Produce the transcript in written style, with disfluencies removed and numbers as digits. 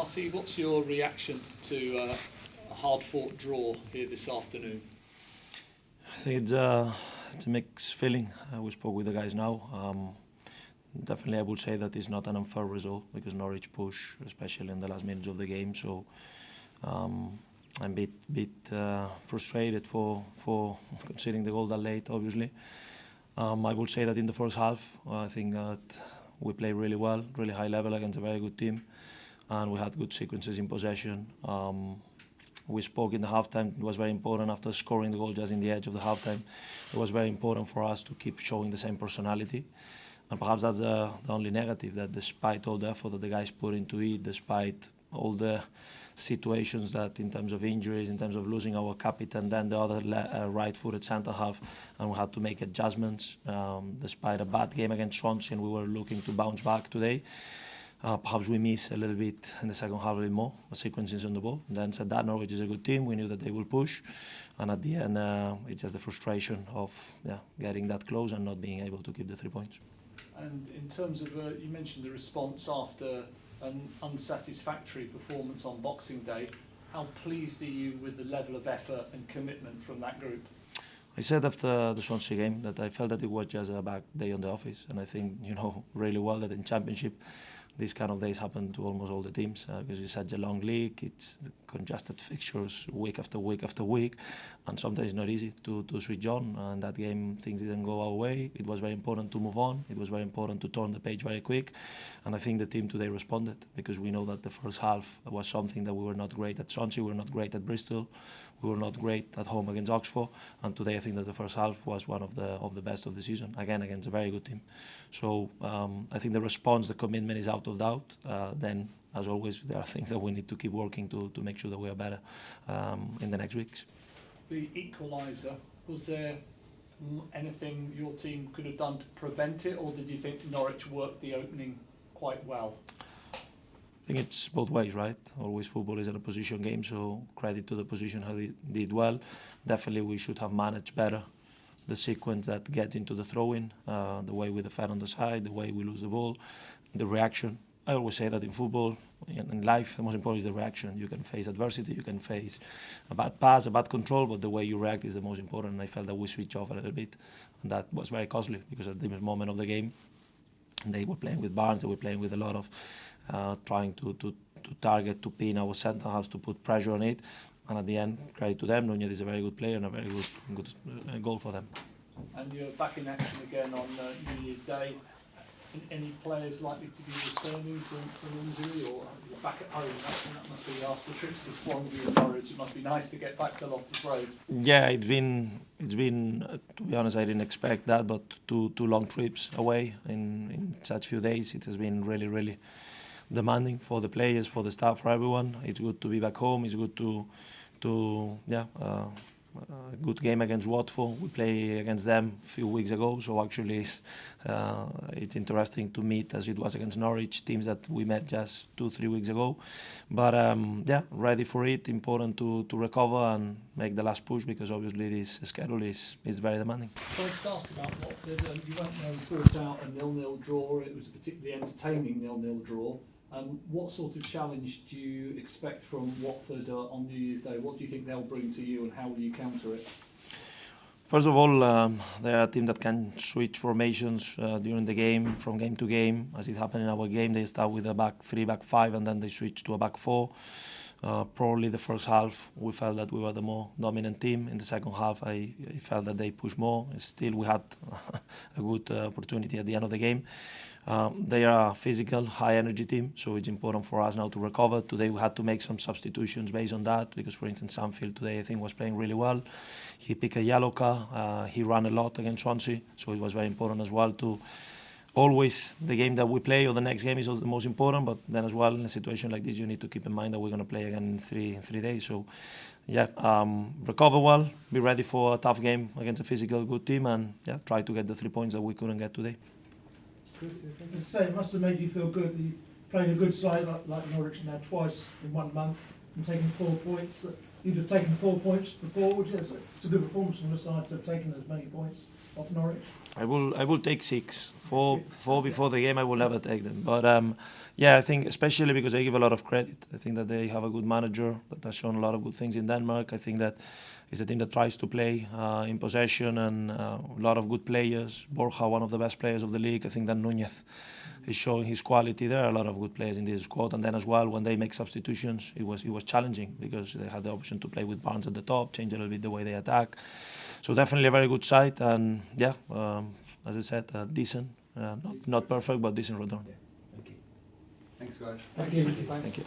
Martí, what's your reaction to a hard-fought draw here this afternoon? I think it's a mixed feeling. We spoke with the guys now. Definitely, I would say that it's not an unfair result because Norwich push, especially in the last minutes of the game. So I'm a bit frustrated for conceding the goal that late, obviously. I would say that in the first half, I think that we played really well, really high level against a very good team, and we had good sequences in possession. We spoke in the halftime. It was very important after scoring the goal just in the edge of the halftime. It was very important for us to keep showing the same personality. And perhaps that's the only negative, that despite all the effort that the guys put into it, despite all the situations that in terms of injuries, in terms of losing our captain, then the other right-footed centre-half, and we had to make adjustments. Despite a bad game against Swansea, and we were looking to bounce back today. Perhaps we missed a little bit in the second half, a bit more sequences on the ball. And then said that Norwich is a good team. We knew that they will push, and at the end, it's just the frustration of getting that close and not being able to keep the 3 points. And in terms of, you mentioned the response after an unsatisfactory performance on Boxing Day. How pleased are you with the level of effort and commitment from that group? I said after the Swansea game that I felt that it was just a bad day on the office, and I think you know really well that in Championship these kind of days happen to almost all the teams because it's such a long league, it's congested fixtures week after week after week, and sometimes it's not easy to switch on. And that game, things didn't go our way. It was very important to move on. It was very important to turn the page very quick, and I think the team today responded because we know that the first half was something that we were not great at Swansea, we were not great at Bristol, we were not great at home against Oxford, and today I think that the first half was one of the best of the season, again against a very good team. So I think the response, the commitment is out of doubt. Then, as always, there are things that we need to keep working to make sure that we are better in the next weeks. The equaliser, was there anything your team could have done to prevent it, or did you think Norwich worked the opening quite well? I think it's both ways, right? Always football is a position game, so credit to the position how they did well. Definitely we should have managed better the sequence that gets into the throw-in, the way we defend on the side, the way we lose the ball, the reaction. I always say that in football, in life, the most important is the reaction. You can face adversity, you can face a bad pass, a bad control, but the way you react is the most important. And I felt that we switched off a little bit, and that was very costly because at the moment of the game, they were playing with Barnes, they were playing with a lot of trying to target, to pin our centre halves, to put pressure on it. And at the end, credit to them, Nunez is a very good player and a very good goal for them. And you're back in action again on New Year's Day. Any players likely to be returning from injury, or you're back at home? That must be after trips to Swansea and Norwich. It must be nice to get back to Loftus Road. Yeah, it's been to be honest, I didn't expect that, but two long trips away in such few days, it has been really demanding for the players, for the staff, for everyone. It's good to be back home. It's good to a good game against Watford. We played against them a few weeks ago, so actually it's interesting to meet as it was against Norwich, teams that we met just 2-3 weeks ago. But ready for it. Important to recover and make the last push because obviously this schedule is very demanding. So I just asked about Watford. You won't brought out a 0-0 draw. It was a particularly entertaining 0-0 draw. What sort of challenge do you expect from Watford on New Year's Day? What do you think they'll bring to you, and how will you counter it? First of all, they're a team that can switch formations during the game, from game to game. As it happened in our game, they start with a back 3, back 5, and then they switch to a back 4. Probably the first half, we felt that we were the more dominant team. In the second half, I felt that they pushed more. Still, we had a good opportunity at the end of the game. They are a physical, high-energy team, so it's important for us now to recover. Today, we had to make some substitutions based on that, because, for instance, Sanfield today, I think, was playing really well. He picked a yellow card. He ran a lot against Swansea, so it was very important as well to always the game that we play or the next game is also the most important, but then as well in a situation like this you need to keep in mind that we're going to play again in three days. So recover well, be ready for a tough game against a physical good team, and try to get the 3 points that we couldn't get today. It must have made you feel good that you playing a good side like Norwich now twice in 1 month, and taking 4 points. You'd have taken 4 points before, would you? It's a good performance from the side to have taken as many points off Norwich. I will take 6. 4 before the game, I will never take them. But yeah, I think especially because I give a lot of credit. I think that they have a good manager that has shown a lot of good things in Denmark. I think that it's a team that tries to play in possession and a lot of good players. Borja, one of the best players of the league. I think that Núñez is showing his quality. There are a lot of good players in this squad. And then as well, when they make substitutions, it was challenging because they had the option to play with Barnes at the top, change a little bit the way they attack. So definitely a very good side, and yeah, as I said, decent, not perfect, but decent return. Thank you. Thanks, guys. Thank you. Thank you.